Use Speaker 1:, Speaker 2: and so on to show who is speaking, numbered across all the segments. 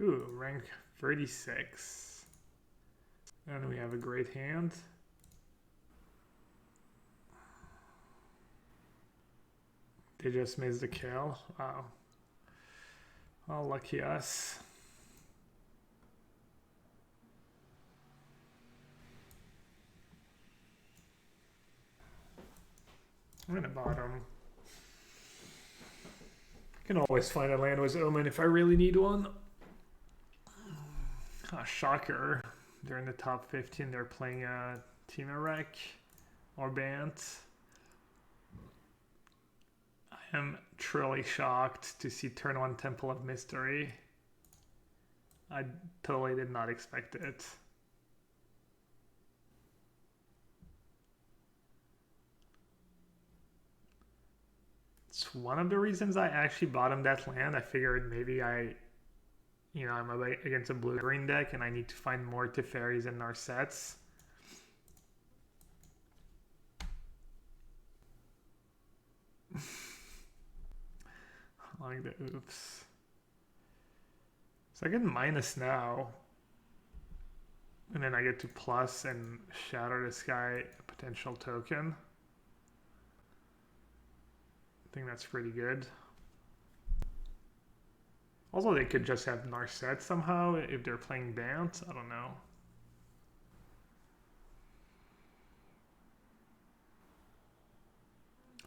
Speaker 1: Ooh, rank 36. And we have a great hand. They just missed the kill. Wow. Oh, lucky us. I'm in the bottom. I can always find a land with Omen if I really need one. Ah, shocker. They're in the top 15. They're playing Team Iraq or Bant. I am truly shocked to see turn 1 Temple of Mystery. I totally did not expect it. It's one of the reasons I actually bottomed that land. I figured maybe I'm against a blue-green deck and I need to find more Teferis and Narsets. I like the oops. So I get minus now. And then I get to plus and shatter this guy a potential token. I think that's pretty good. Also, they could just have Narset somehow if they're playing Bant. I don't know.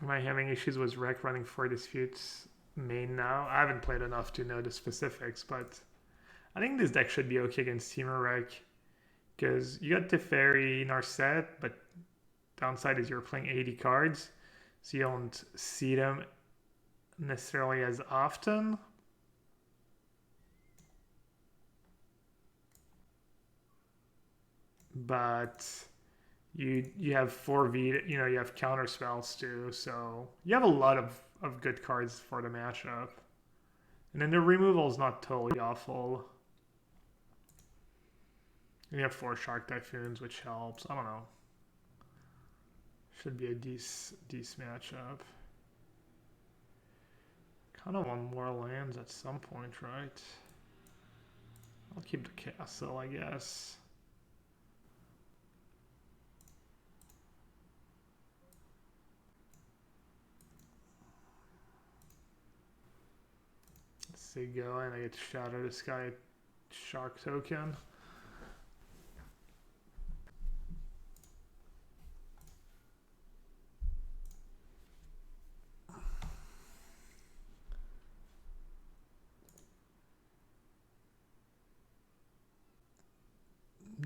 Speaker 1: Am I having issues with Rec running for Disputes main now? I haven't played enough to know the specifics, but I think this deck should be okay against Teamer Rec. Because you got Teferi, Narset, but downside is you're playing 80 cards. So you don't see them necessarily as often. But you have 4V, you have counter spells too. So you have a lot of good cards for the matchup. And then the removal is not totally awful. And you have 4 Shark Typhoons, which helps. I don't know. Should be a decent matchup. Kind of want more lands at some point, right? I'll keep the castle, I guess. Let's see, go and I get to shatter this guy Shark token.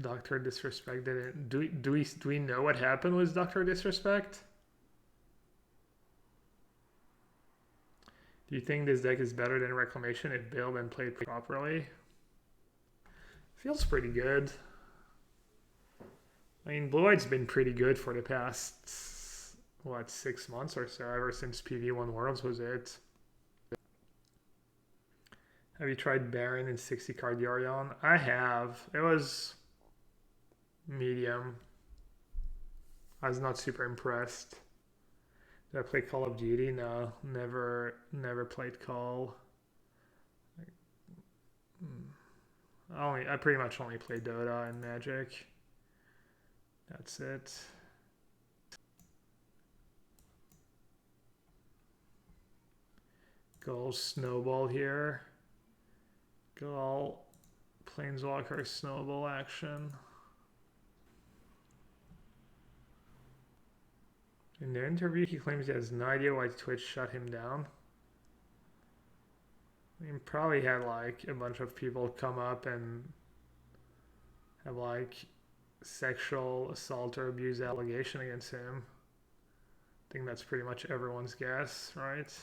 Speaker 1: Dr. Disrespect didn't. Do we know what happened with Dr. Disrespect? Do you think this deck is better than Reclamation if built and played properly? Feels pretty good. I mean, Blue-White's been pretty good for the past, what, 6 months or so, ever since PV1 Worlds was it. Have you tried Baron and 60 card Yorion? I have. It was medium. I was not super impressed. Did I play Call of Duty? No, never played Call. I pretty much only play Dota and Magic. That's it. Go Snowball here. Go Planeswalker Snowball action. In the interview, he claims he has no idea why Twitch shut him down. He probably had like a bunch of people come up and have like sexual assault or abuse allegation against him. I think that's pretty much everyone's guess, right?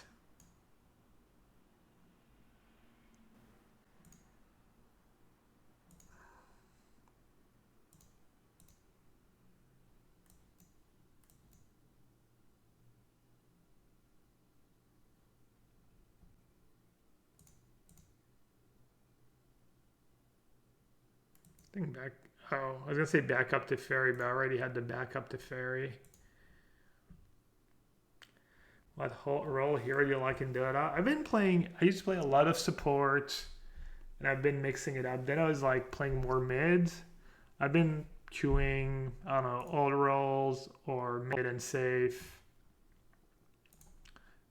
Speaker 1: Back. Oh, I was gonna say back up to Fairy, but I already had the back up to Fairy. What role hero do you like in Dota? I've been playing. I used to play a lot of support, and I've been mixing it up. Then I was like playing more mid. I've been queuing, I don't know, auto rolls or mid and safe.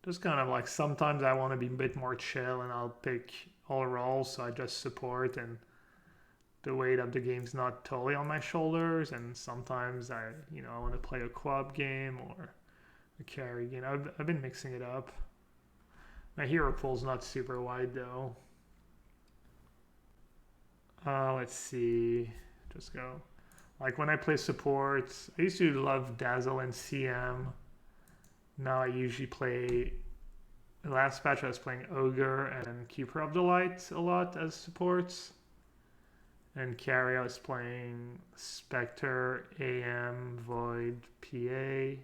Speaker 1: Just kind of like sometimes I want to be a bit more chill and I'll pick auto rolls, so I just support and the weight of the game's not totally on my shoulders. And sometimes I want to play a co-op game or a carry. I've been mixing it up. My hero pool's not super wide though. Let's see. Just go. Like when I play supports, I used to love Dazzle and CM. Now I usually play. The last patch I was playing Ogre and Keeper of the Light a lot as supports. And carry I was playing Spectre, AM, Void, PA.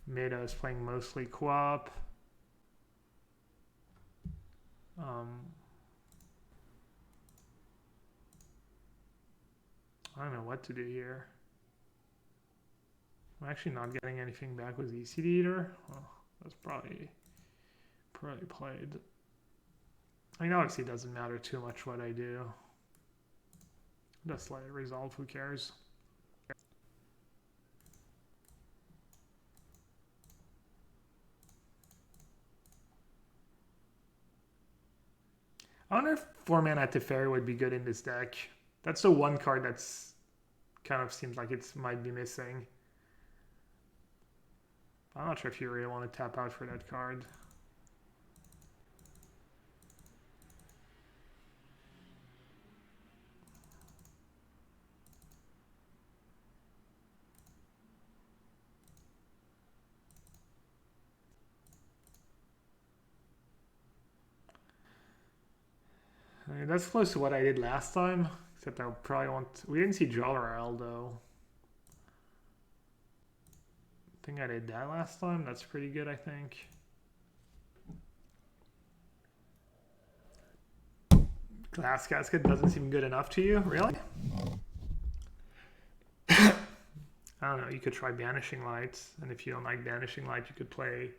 Speaker 1: Mid I was playing mostly co-op. I don't know what to do here. I'm actually not getting anything back with ECD either. Well, that's probably played. I mean, obviously it doesn't matter too much what I do. Just let it resolve, who cares? I wonder if 4-mana Teferi would be good in this deck. That's the one card that's kind of seems like it might be missing. I'm not sure if you really want to tap out for that card. I mean, that's close to what I did last time, except I probably want. We didn't see Jolrael though. I think I did that last time. That's pretty good, I think. Glass Casket doesn't seem good enough to you, really? I don't know. You could try Banishing Light, and if you don't like Banishing Light, you could play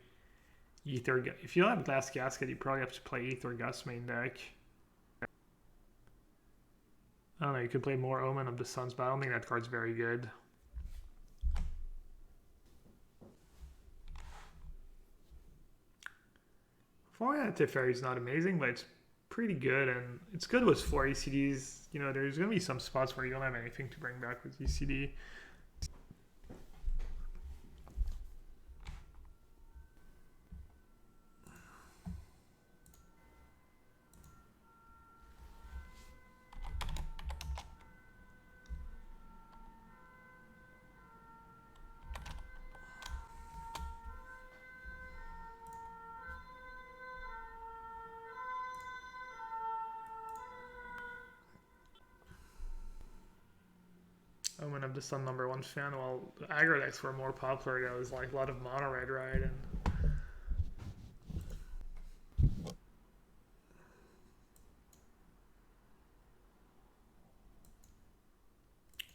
Speaker 1: Ether. If you don't have Glass Casket, you probably have to play Ether Gust main deck. I don't know. You could play more Omen of the Suns, but I don't think that card's very good. Teferi's not amazing, but it's pretty good, and it's good with 4 ECDs. There's going to be some spots where you don't have anything to bring back with ECD. Omen of the Sun #1 fan. Well, the aggro decks were more popular. There was like a lot of mono red, right? And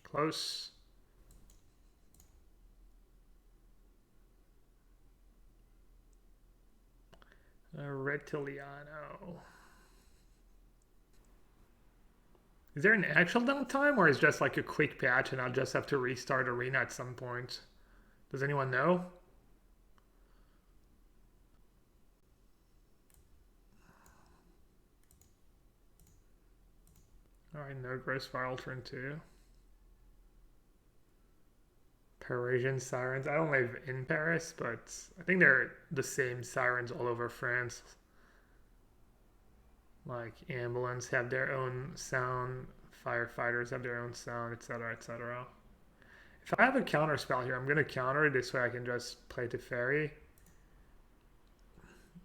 Speaker 1: close. Retiliano. Is there an actual downtime, or is it just like a quick patch and I'll just have to restart Arena at some point? Does anyone know? Alright, no Gross Spiral turn 2. Parisian Sirens. I don't live in Paris, but I think they're the same sirens all over France. Like ambulance have their own sound, firefighters have their own sound, etc., etc. If I have a counter spell here, I'm going to counter it. This way I can just play Teferi.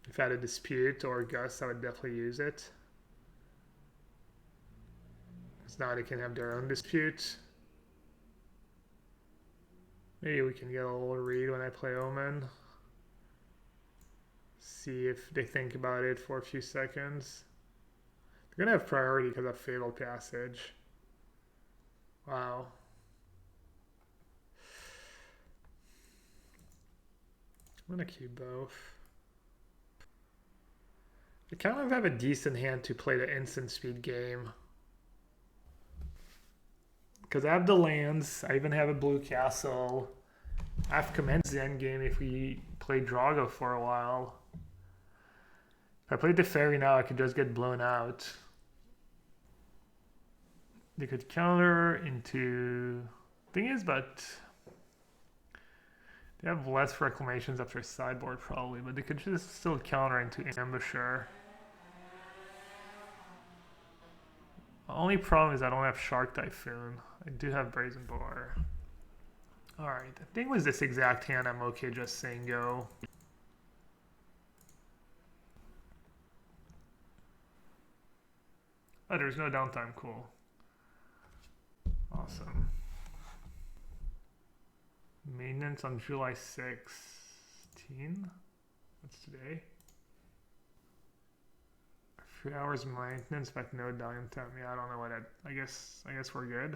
Speaker 1: If I had a Dispute or Gust, I would definitely use it. Because now they can have their own Dispute. Maybe we can get a little read when I play Omen. See if they think about it for a few seconds. They're going to have priority because of Fatal Passage. Wow. I'm going to keep both. I kind of have a decent hand to play the instant speed game. Because I have the lands, I even have a blue castle. I have commenced the end game if we play Drago for a while. If I played the fairy now, I could just get blown out. They could counter into... Thing is, but... They have less reclamations after sideboard probably, but they could just still counter into Ambusher. The only problem is I don't have Shark Typhoon. I do have Brazen Boar. Alright, I think with this exact hand I'm okay just saying go. Oh, there's no downtime, cool. Awesome. Maintenance on July 16. What's today? 3 hours maintenance, but no downtime. Yeah, I don't know what that. I guess we're good.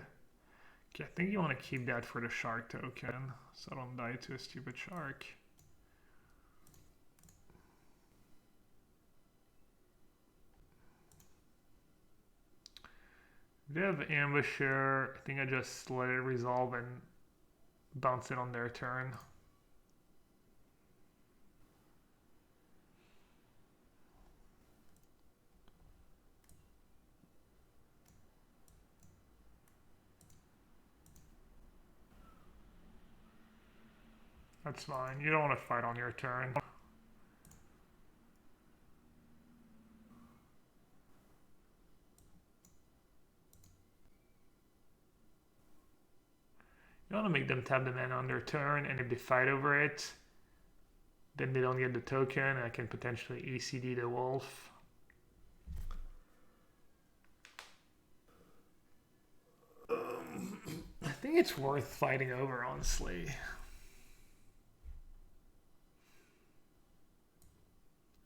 Speaker 1: Okay, I think you want to keep that for the shark token, so I don't die to a stupid shark. If they have Ambusher, I think I just let it resolve and bounce it on their turn. That's fine. You don't want to fight on your turn. You want to make them tap the mana on their turn, and if they fight over it, then they don't get the token, and I can potentially ECD the wolf. I think it's worth fighting over, honestly.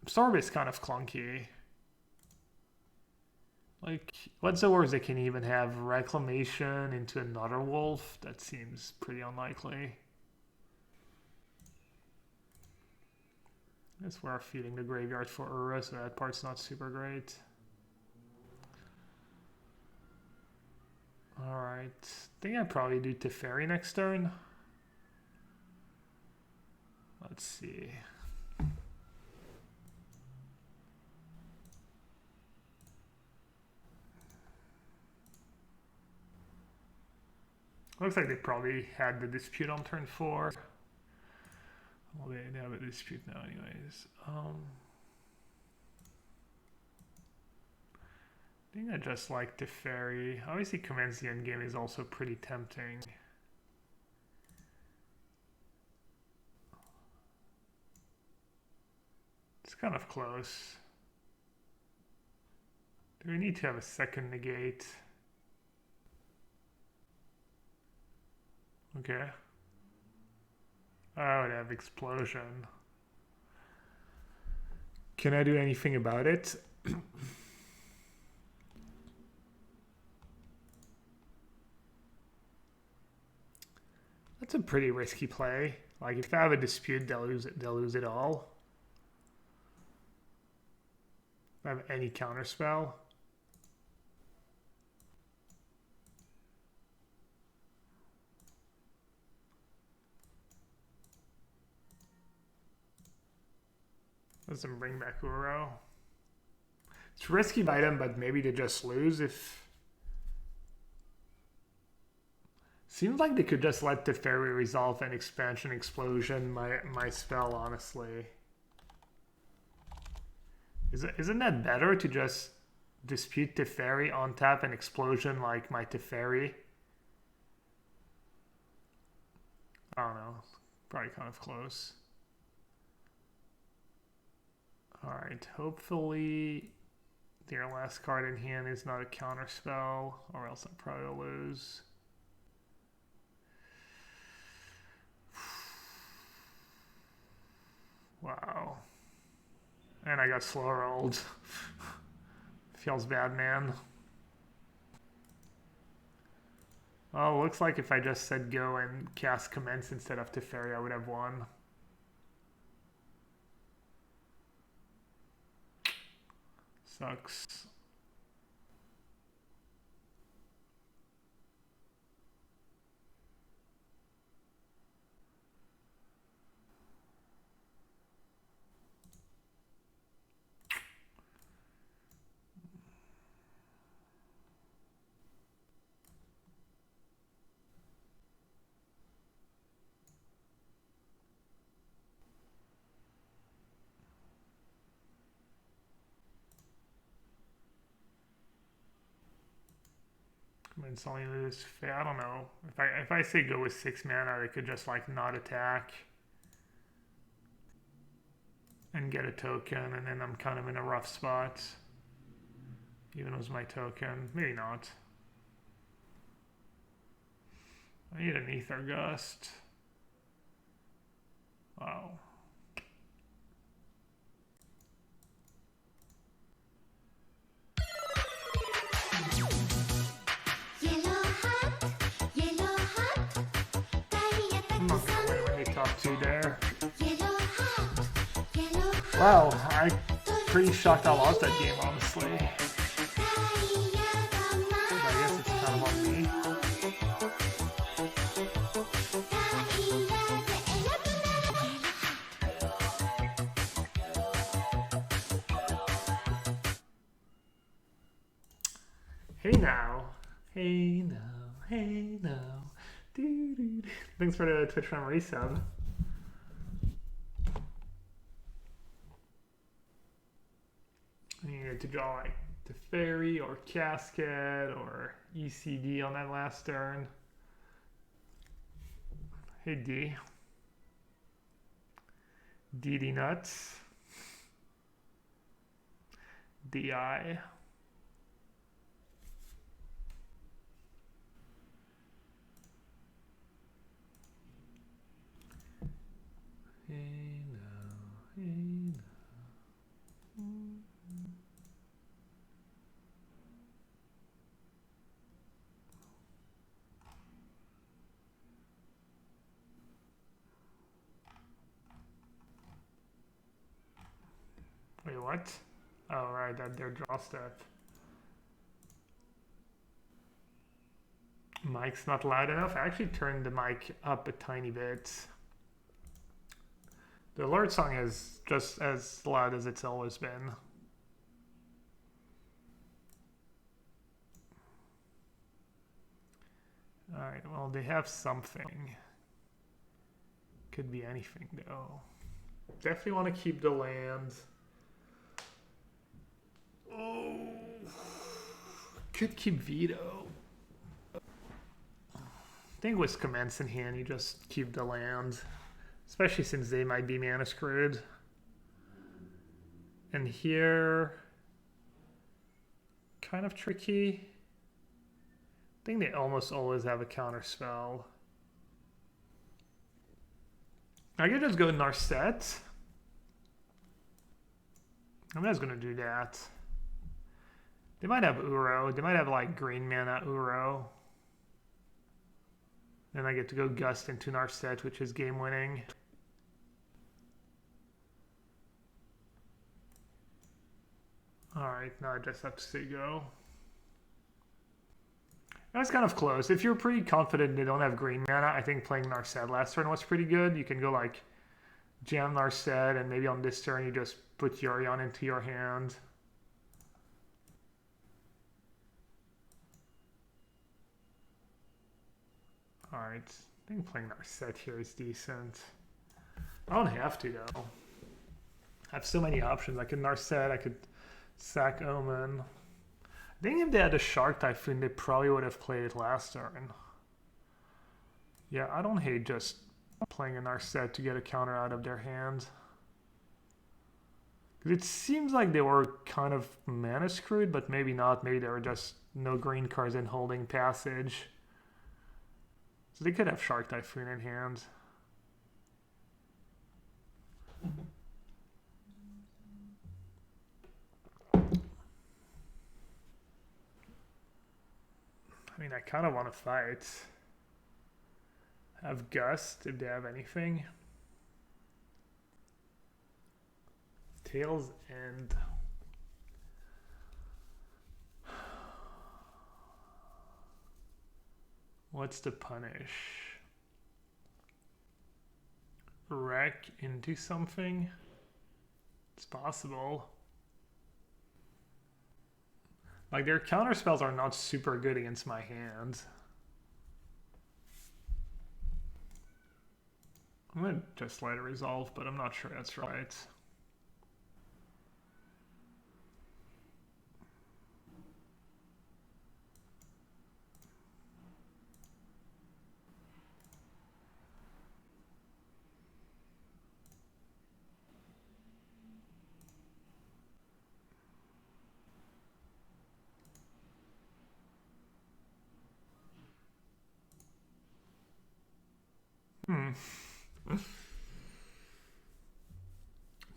Speaker 1: Absorb is kind of clunky. Like, what's the worst they can even have? Reclamation into another wolf? That seems pretty unlikely. I guess we're feeding the graveyard for Ura, so that part's not super great. Alright, I think I'd probably do Teferi next turn. Let's see. Looks like they probably had the dispute on turn 4. Well, they have a dispute now anyways. I think I just like Teferi. Obviously, commence the endgame is also pretty tempting. It's kind of close. Do we need to have a second negate? Okay. Oh, they have explosion. Can I do anything about it? That's a pretty risky play. Like, if they have a dispute, they'll lose it. They'll lose it all. If I have any counterspell. Doesn't bring back Uro. It's risky by them, but maybe they just lose if... Seems like they could just let Teferi resolve an expansion explosion, my spell, honestly. Isn't that better to just dispute Teferi, on tap an explosion like my Teferi? I don't know. Probably kind of close. Alright, hopefully their last card in hand is not a counter spell, or else I'll probably lose. Wow. And I got slow rolled. Feels bad, man. Well, looks like if I just said go and cast commence instead of Teferi, I would have won. Sucks. I mean, it's only this fair. I don't know. If I say go with 6 mana, they could just like not attack and get a token, and then I'm kind of in a rough spot. Even with my token, maybe not. I need an Ether Gust. Wow. I'm not gonna win when they top 2 there. Wow, I'm pretty shocked I lost that game, honestly. I guess it's kind of on me. Hey now. Hey now. Hey now. Doo-doo-doo. Thanks for the Twitch Prime resub. I needed to draw like the Fairy or Casket or ECD on that last turn. Hey D. DD Nuts. DI. Hey now, hey now. Wait, what? Oh, right, that their draw step. Mic's not loud enough. I actually turned the mic up a tiny bit. The alert song is just as loud as it's always been. Alright, well, they have something. Could be anything, though. Definitely want to keep the land. Oh, could keep veto. I think with commence in hand, you just keep the land, especially since they might be mana screwed. And here, kind of tricky. I think they almost always have a counter spell. I could just go Narset. I'm just gonna do that. They might have Uro. They might have like green mana Uro. Then I get to go Gust into Narset, which is game winning. Alright, now I just have to say go. That's kind of close. If you're pretty confident they don't have green mana, I think playing Narset last turn was pretty good. You can go like jam Narset, and maybe on this turn you just put Yorion into your hand. Alright, I think playing Narset here is decent. I don't have to though. I have so many options. I could Narset, I could sack Omen. I think if they had a Shark Typhoon, they probably would have played it last turn. Yeah, I don't hate just playing a Narset to get a counter out of their hand. Because it seems like they were kind of mana screwed, but maybe not. Maybe they were just no green cards in holding passage. So they could have Shark Typhoon in hand. I mean, I kind of want to fight. Have Gust if they have anything. Tails End. What's the punish? Wreck into something? It's possible. Like, their counter spells are not super good against my hand. I'm gonna just let it resolve, but I'm not sure that's right.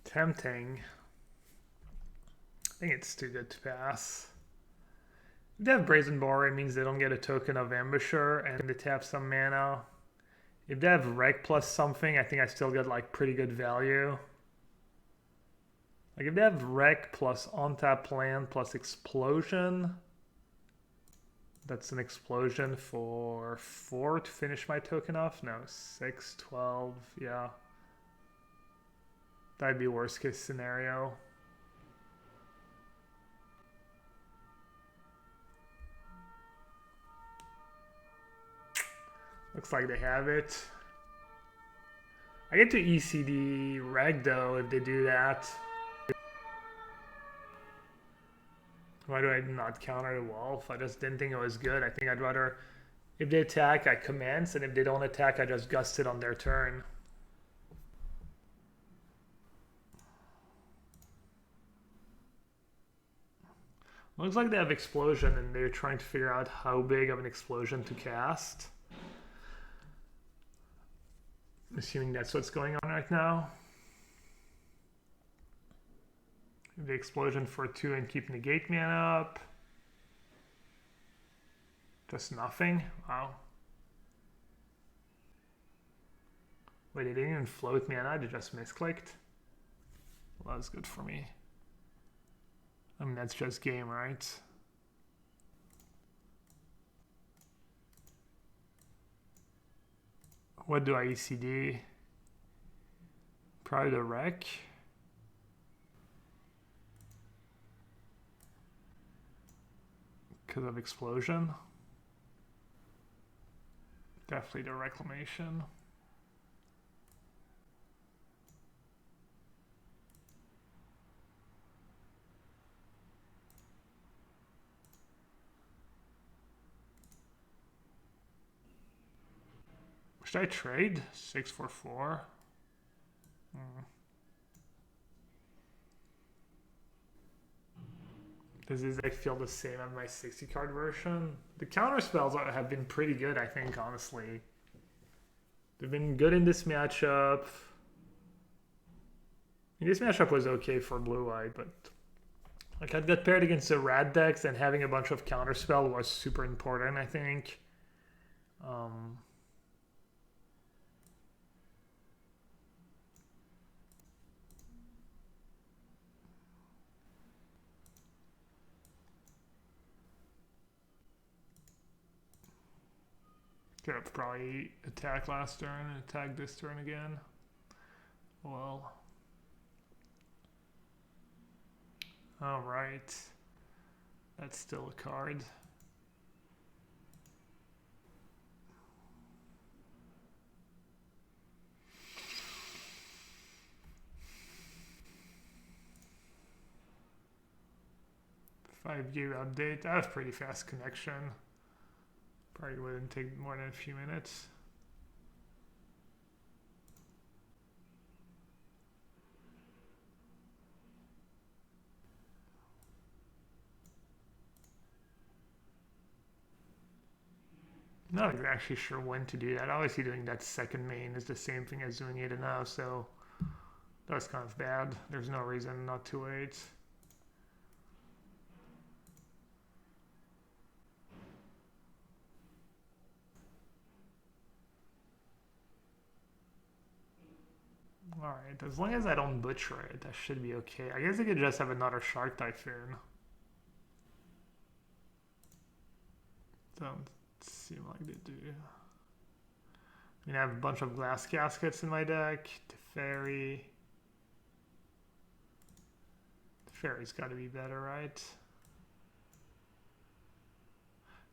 Speaker 1: Tempting. I think it's too good to pass. If they have Brazen Bar, it means they don't get a token of Ambusher and they tap some mana. If they have Wreck plus something, I think I still get like pretty good value. Like if they have Wreck plus on-tap land plus Explosion, that's an Explosion for 4 to finish my token off. No, 6, 12, yeah. That'd be worst case scenario. Looks like they have it. I get to ECD Reg though if they do that. Why do I not counter the Wolf? I just didn't think it was good. I think I'd rather, if they attack, I commence, and if they don't attack, I just gust it on their turn. Looks like they have Explosion, and they're trying to figure out how big of an explosion to cast. I'm assuming that's what's going on right now. The Explosion for 2 and keep negate mana up. Just nothing. Wow. Wait, they didn't even float mana, they just misclicked. Well, that's good for me. I mean, that's just game, right? What do I ECD? Probably the Wreck. Because of Explosion. Definitely the Reclamation. Should I trade? 6 for 4? Does this deck feel the same as my 60 card version? The counter spells have been pretty good, I think, honestly. They've been good in this matchup. I mean, this matchup was okay for blue-white, but like I'd got paired against the red decks, and having a bunch of counter spell was super important, I think. Could have probably attack last turn and attack this turn again. Well. Alright. That's still a card. Five-gig update. I have pretty fast connection. Probably wouldn't take more than a few minutes. Not actually sure when to do that. Obviously doing that second main is the same thing as doing it now, so that's kind of bad. There's no reason not to wait. Alright, as long as I don't butcher it, that should be okay. I guess I could just have another Shark Typhoon. seem like they do. I mean, I have a bunch of glass caskets in my deck. Teferi. Teferi's got to be better, right?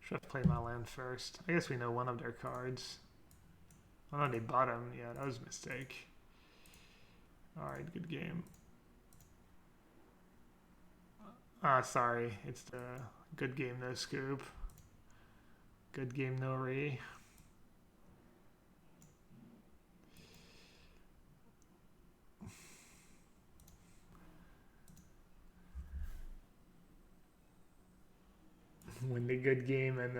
Speaker 1: Should have played my land first. I guess we know one of their cards. Oh no, they bottom. Yeah, that was a mistake. Alright, good game. Sorry. It's the good game, no scoop. Good game, no re. Win the good game and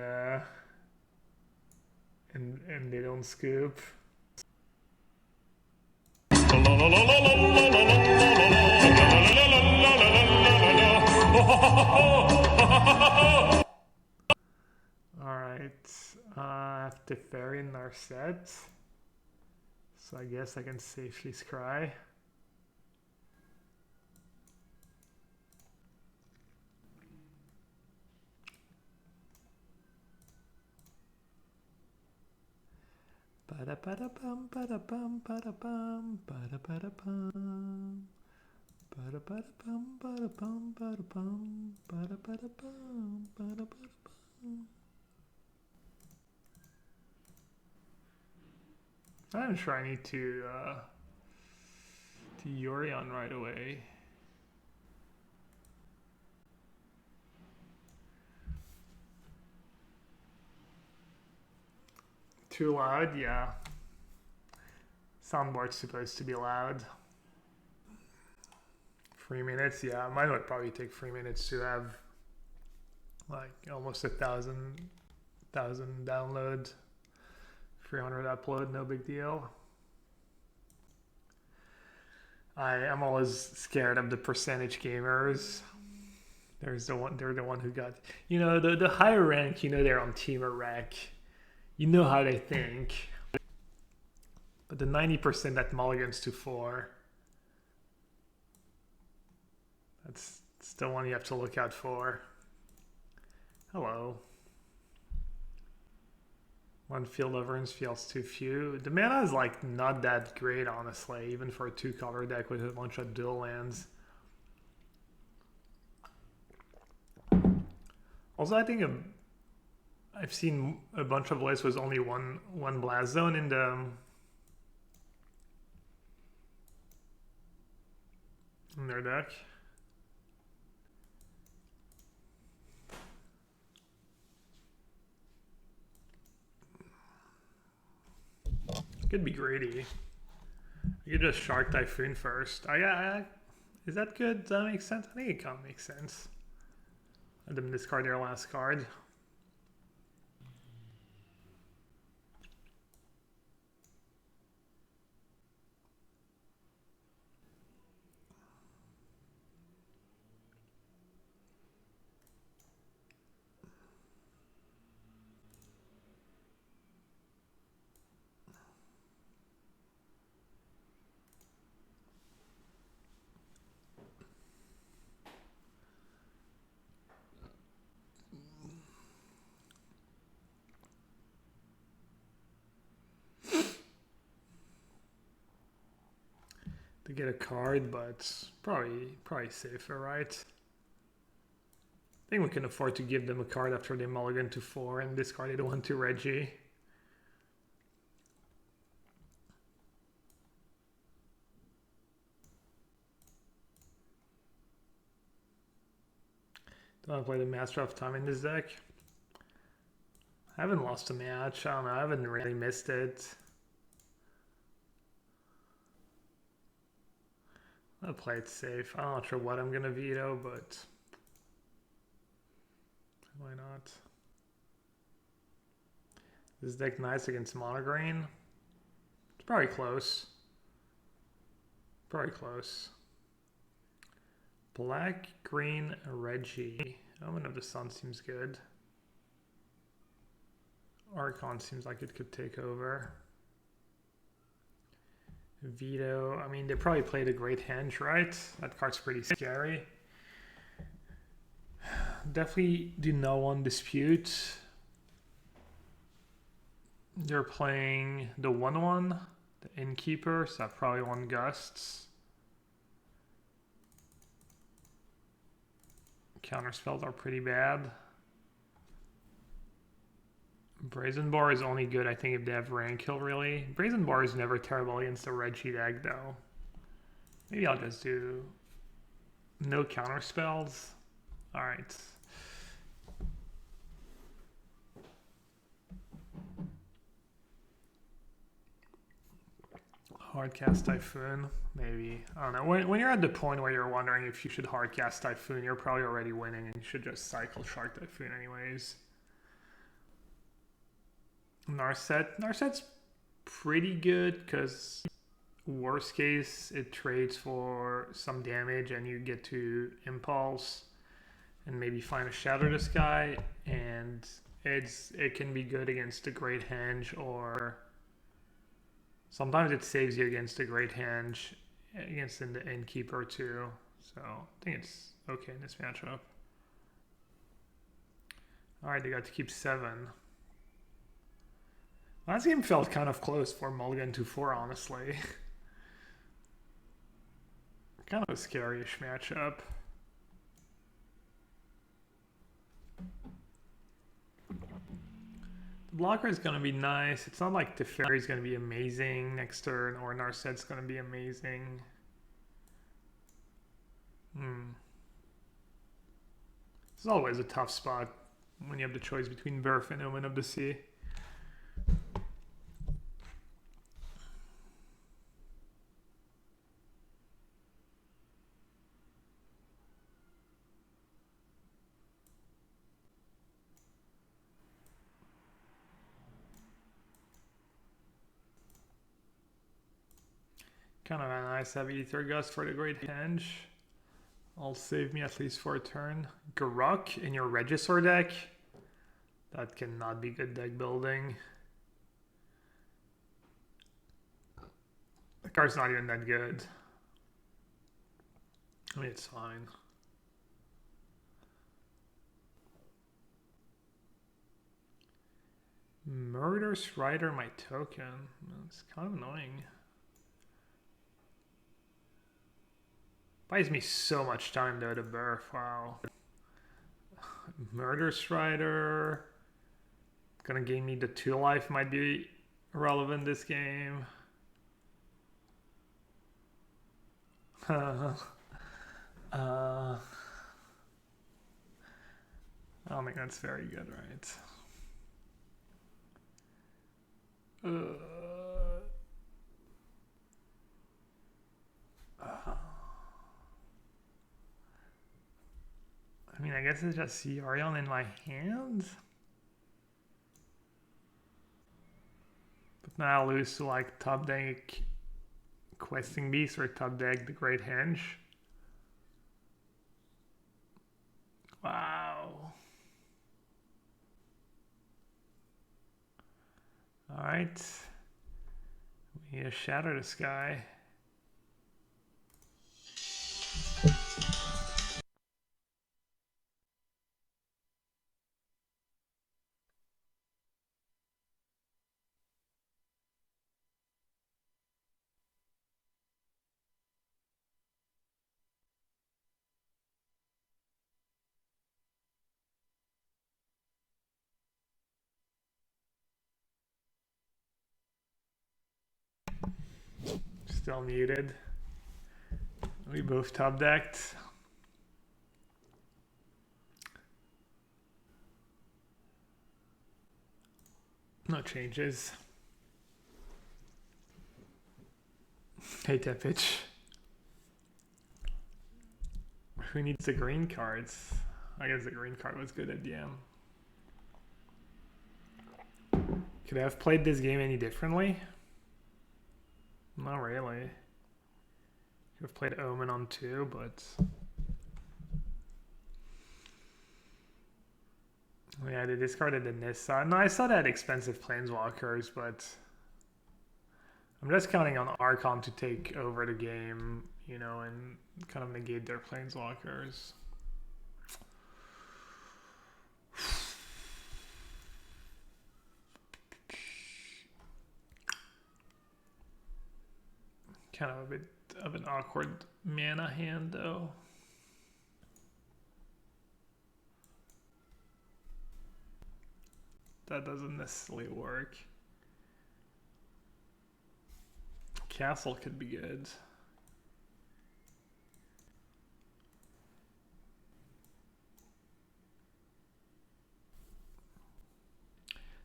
Speaker 1: they don't scoop. Alright, I have Teferi in our set, so I guess I can safely scry. Ba-da-ba-da-bum, ba-da-bum, ba-da-bum, ba-da-ba-da-bum. Ba-da-ba-da-bum, ba-da-bum, ba-da-bum, ba-da-ba-da-bum, ba-da-ba-da-bum. I'm sure I need to Yorion right away. Too loud? Yeah. Soundboard's supposed to be loud. 3 minutes? Yeah, mine would probably take 3 minutes to have like almost 1,000 download, 300 upload, no big deal. I'm always scared of the percentage gamers. They're the one who got, the higher rank, they're on team or rec. You know how they think. But the 90% that mulligans to 4, that's the one you have to look out for. Hello. One field of runes feels too few. The mana is like not that great, honestly, even for a 2-color deck with a bunch of dual lands. Also, I think I've seen a bunch of lists with only one blast zone in their deck. Could be greedy. You could just Shark Typhoon first. Is that good? Does that make sense? I think it kind of makes sense. Let them discard their last card. To get a card, but probably safer, right? I think we can afford to give them a card after they mulligan to 4 and discarded 1 to Reggie. Don't want to play the Master of Time in this deck. I haven't lost a match. I don't know. I haven't really missed it. I'll play it safe. I'm not sure what I'm going to veto, but why not? This deck nice against monogreen. It's probably close. Probably close. Black, green, Reggie. Omen of the Sun seems good. Archon seems like it could take over. Veto. I mean, they probably played a Great Henge, right? That card's pretty scary. Definitely do no one dispute. You're playing the 1/1, the Innkeeper, so that probably won Gusts. Counterspells are pretty bad. Brazen Bar is only good, I think, if they have rank kill, really. Brazen Bar is never terrible against a red sheet egg, though. Maybe I'll just do no counterspells. Alright. Hardcast Typhoon, maybe. I don't know. When you're at the point where you're wondering if you should hardcast Typhoon, you're probably already winning and you should just cycle Shark Typhoon anyways. Narset's pretty good because worst case it trades for some damage and you get to Impulse and maybe find a Shatter the Sky, and it can be good against a Great Henge, or sometimes it saves you against a Great Henge against the Innkeeper too. So I think it's okay in this matchup. Alright, they got to keep 7. Last game felt kind of close for Mulligan to 4, honestly. Kind of a scary-ish matchup. The blocker is going to be nice. It's not like Teferi is going to be amazing next turn, or Narset's going to be amazing. This is always a tough spot when you have the choice between Birth and Omen of the Sea. Kind of a nice heavy Ether Gust for the Great Henge. I'll save me at least for a turn. Garruk in your Regisaur deck. That cannot be good deck building. The card's not even that good. I mean, it's fine. Murder Strider my token. It's kind of annoying. Buys me so much time though to Birth. Wow. Murder Strider. Gonna gain me the 2 life, might be relevant this game. I don't think that's very good, right? I mean, I guess it's just Yorion in my hand. But now I lose to like top deck Questing Beast or top deck the Great Henge. Wow. Alright. We need to Shatter the Sky. Still muted. We both top decked. No changes. Hate that pitch. Who needs the green cards? I guess the green card was good at the end. Could I have played this game any differently? Not really. Could have played Omen on 2, but... yeah, they discarded the Nissa. No, I saw that expensive Planeswalkers, but... I'm just counting on Archon to take over the game, you know, and kind of negate their Planeswalkers. Kind of a bit of an awkward mana hand though. That doesn't necessarily work. Castle could be good.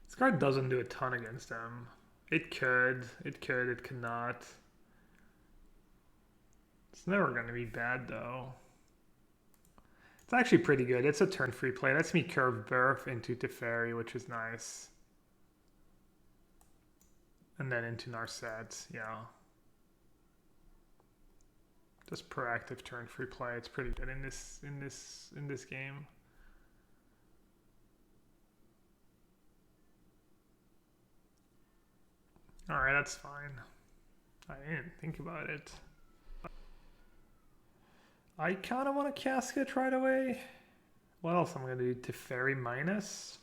Speaker 1: This card doesn't do a ton against them. It could, it could not. It's never going to be bad though. It's actually pretty good. It's a turn free play. It lets me curve Birth into Teferi, which is nice. And then into Narset, yeah. Just proactive turn free play. It's pretty good in this game. All right, that's fine. I didn't think about it. I kind of want a Casket right away. What else am I going to do? Teferi minus?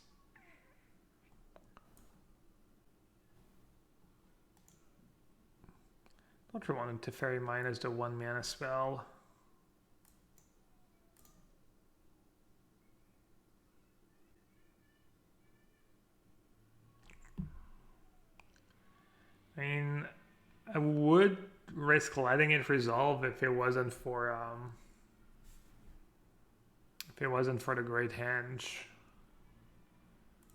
Speaker 1: Don't you want Teferi minus the 1 mana spell? I mean, I would risk letting it resolve if it wasn't for the Great Henge.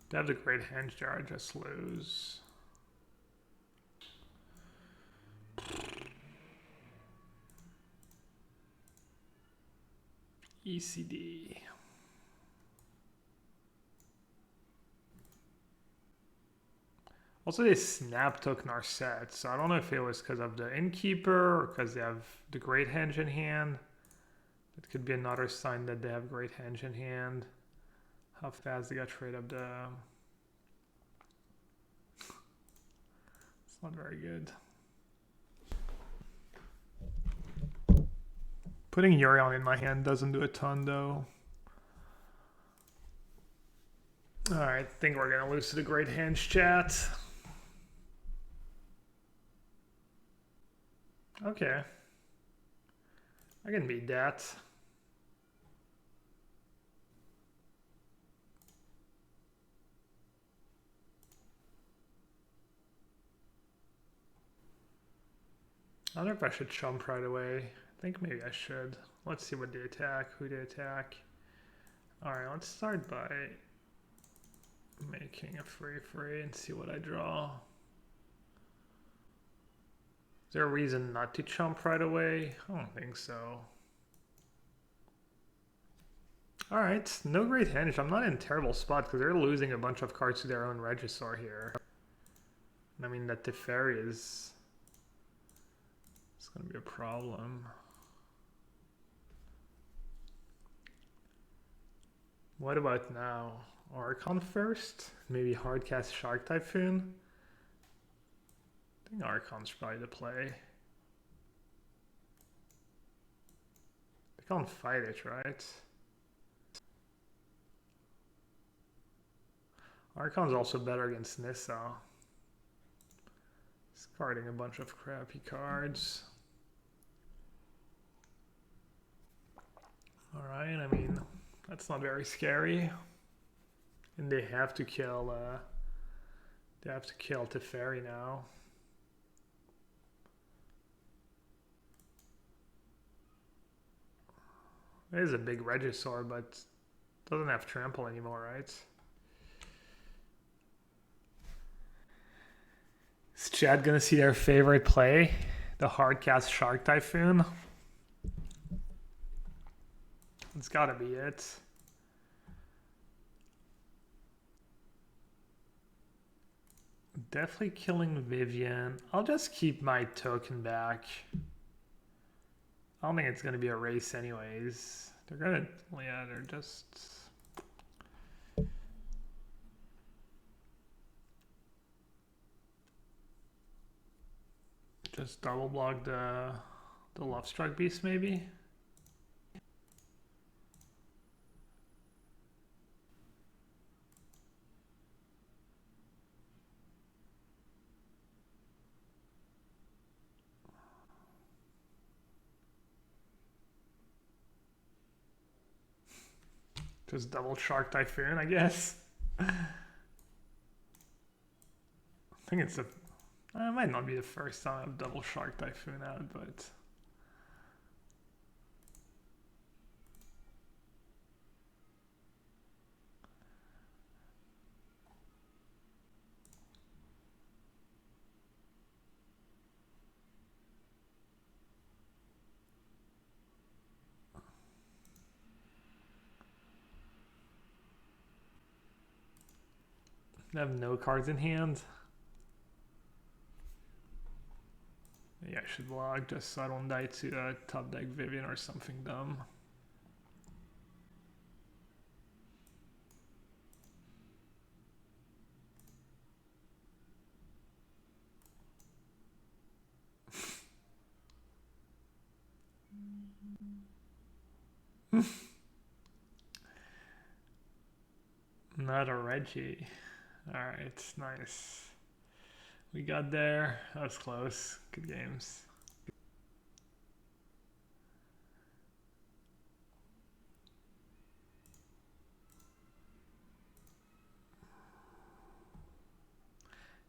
Speaker 1: To have the Great Henge there, I just lose. ECD. Also, they snap took Narset, so I don't know if it was because of the Innkeeper or because they have the Great Henge in hand. It could be another sign that they have Great Henge in hand. How fast they got trade up the... It's not very good. Putting Yorion in my hand doesn't do a ton though. Alright, I think we're gonna lose to the Great Henge, chat. Okay. I can beat that. I don't know if I should jump right away. I think maybe I should. Let's see what they attack, who they attack. Alright, let's start by making a free and see what I draw. Is there a reason not to chump right away? I don't think so. Alright, no Great Henge. I'm not in a terrible spot because they're losing a bunch of cards to their own Regisaur here. I mean, that Teferi is... It's going to be a problem. What about now? Archon first? Maybe hardcast Shark Typhoon? I think Archon's probably the play. They can't fight it, right? Archon's also better against Nissa. Discarding a bunch of crappy cards. Alright, I mean, that's not very scary. And they have to kill Teferi now. It is a big Regisaur, but doesn't have trample anymore, right? Is Chad gonna see their favorite play? The hardcast Shark Typhoon? It's gotta be it. Definitely killing Vivian. I'll just keep my token back. I don't think it's gonna be a race anyways. They're gonna, yeah, they're just... Just double block the Lovestruck Beast maybe? Just double Shark Typhoon, I guess. I think it's it might not be the first time I've double Shark Typhoon out, but I have no cards in hand. Yeah, I should log just so I don't die to top deck Vivian or something dumb. Not a Reggie. Alright, nice. We got there. That was close. Good games.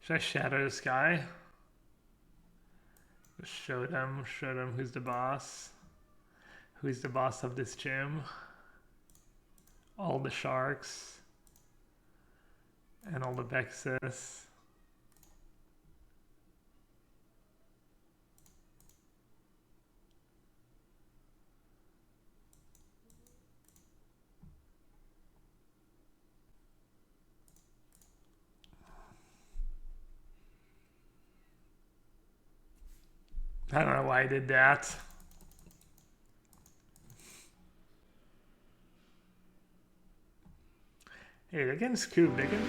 Speaker 1: Should I shadow this guy? Just show them who's the boss. Who's the boss of this gym? All the sharks. And all the Vexus. I don't know why I did that. Hey, they're getting scooped. They can...